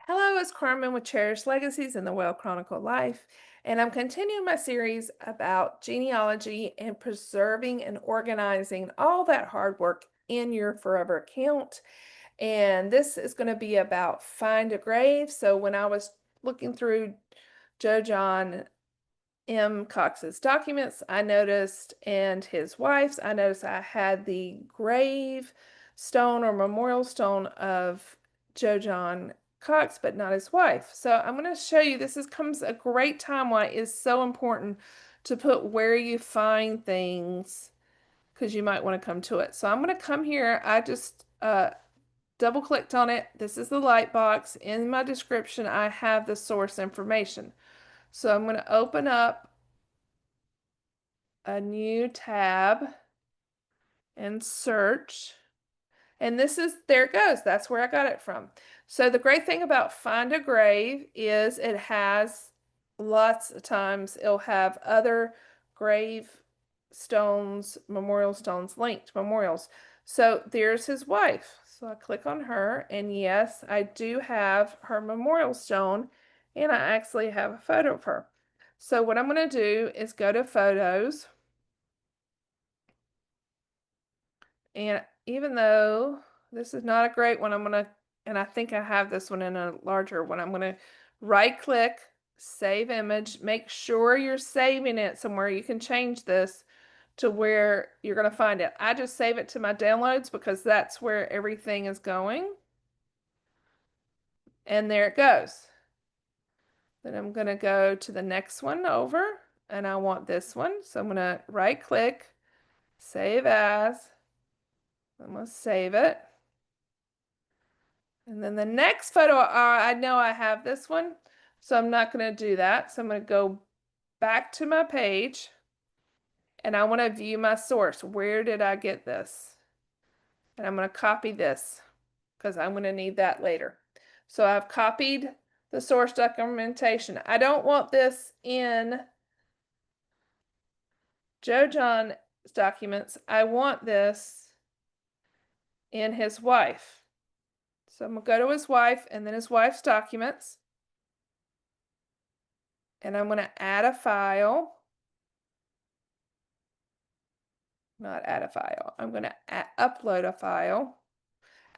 Hello, it's Carmen with Cherished Legacies in the Well Chronicled Life, and I'm continuing my series about genealogy and preserving and organizing all that hard work in your forever account. And this is going to be about find a grave. So when I was looking through Joe John M. Cox's documents, I noticed, and his wife's, I noticed I had the grave stone or memorial stone of Joe John Cox, but not his wife. So I'm going to show you, comes a great time why it is so important to put where you find things because you might want to come to it. So I'm going to come here. I just double clicked on it. This is the light box. In my description, I have the source information. So I'm going to open up a new tab and search. And there it goes. That's where I got it from. So the great thing about Find a Grave is it has lots of times it'll have other grave stones, memorial stones, linked memorials. So there's his wife. So I click on her, and yes, I do have her memorial stone, and I actually have a photo of her. So what I'm going to do is go to photos. And even though this is not a great one, and I think I have this one in a larger one, I'm gonna right click, save image, make sure you're saving it somewhere. You can change this to where you're gonna find it. I just save it to my downloads because that's where everything is going. And there it goes. Then I'm gonna go to the next one over, and I want this one. So I'm gonna right click, save as. I'm gonna save it. And then the next photo, I know I have this one, so I'm not going to do that. So I'm going to go back to my page, and I want to view my source. Where did I get this? And I'm going to copy this because I'm going to need that later. So I've copied the source documentation. I don't want this in Joe John's documents. I want this in his wife. So I'm going to go to his wife and then his wife's documents. And I'm going to add a file. Not add a file. I'm going to upload a file.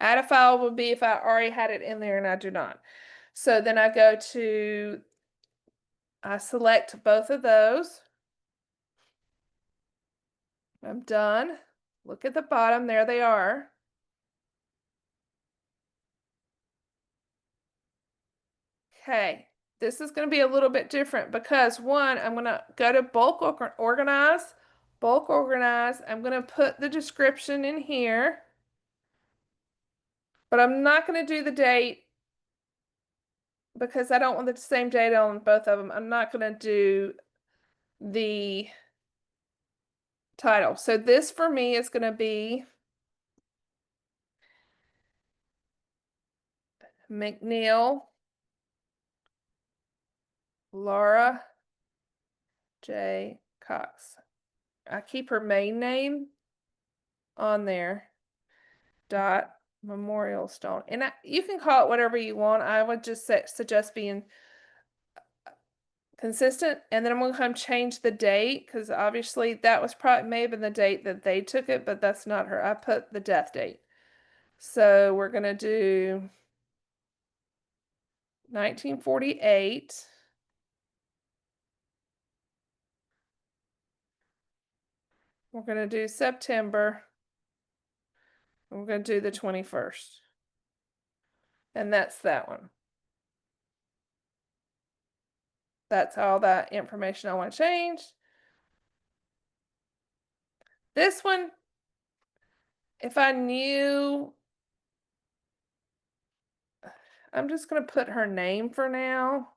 Add a file would be if I already had it in there and I do not. So then I select both of those. I'm done. Look at the bottom. There they are. Okay. This is going to be a little bit different because one, I'm going to go to bulk organize. Bulk organize. I'm going to put the description in here. But I'm not going to do the date because I don't want the same date on both of them. I'm not going to do the title. So this for me is going to be McNeil Laura J. Cox. I keep her main name on there. Dot Memorial Stone. And you can call it whatever you want. I would just suggest being consistent. And then I'm going to come change the date because obviously that was probably may have been the date that they took it, but that's not her. I put the death date. So we're going to do 1948. We're going to do September. And we're going to do the 21st. And that's that one. That's all that information I want to change. This one, if I knew, I'm just going to put her name for now.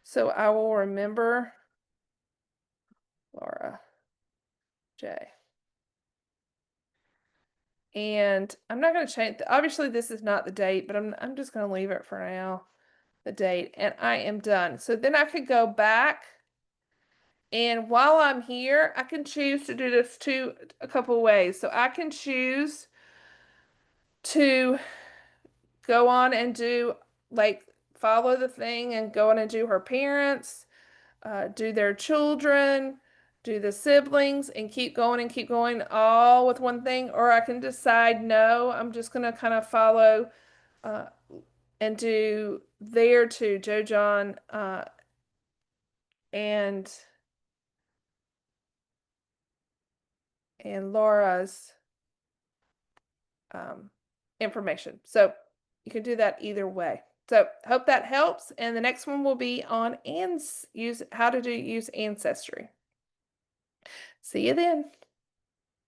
So I will remember Laura J. And I'm not going to change. Obviously, this is not the date, but I'm just going to leave it for now, the date, and I am done. So then I could go back, and while I'm here, I can choose to do this a couple ways. So I can choose to go on and do like follow the thing and go in and do her parents, do their children, do the siblings, and keep going all with one thing. Or I can decide, no, I'm just going to kind of follow uh, and do their two, Joe John and Laura's um, information. So you can do that either way. So hope that helps. And the next one will be on use how to use ancestry. See you then.